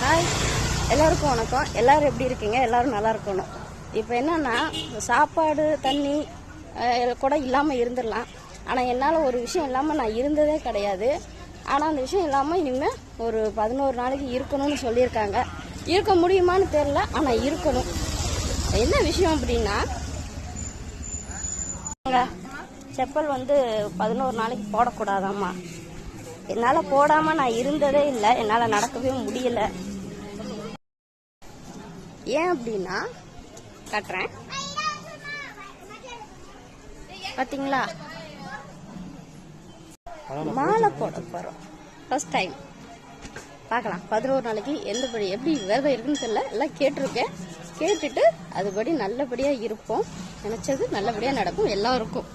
Hi, எல்லாருக்கும் வணக்கம். எல்லாரும் எப்படி இருக்கீங்க? எல்லாரும் நல்லா இருக்கணும். இப்போ என்னன்னா, சாப்பாடு தண்ணி கூட இல்லாமல் இருந்துடலாம். ஆனால் என்னால் ஒரு விஷயம் இல்லாமல் நான் இருந்ததே கிடையாது. ஆனால் அந்த விஷயம் இல்லாமல் இனிமேல் ஒரு 11 நாளைக்கு இருக்கணும்னு சொல்லியிருக்காங்க. இருக்க முடியுமான்னு தெரியல, ஆனால் இருக்கணும். என்ன விஷயம் அப்படின்னா, செப்பல் 11 நாளைக்கு போடக்கூடாதாம்மா. என்னால் போடாமல் நான் இருந்ததே இல்லை. என்னால் நடக்கவே முடியல. ஏன் அப்படின்னா, காட்டுறேன் பார்த்தீங்களா, மாலை போட போகிறோம். ஃபர்ஸ்ட் டைம் பார்க்கலாம். 11 நாளைக்கு எப்படி விரதம் இருக்குன்னு தெரியல. எல்லாம் கேட்டிருக்கேன். கேட்டுட்டு அதுபடி நல்லபடியாக இருப்போம். நினச்சது நல்லபடியாக நடக்கும் எல்லாருக்கும்.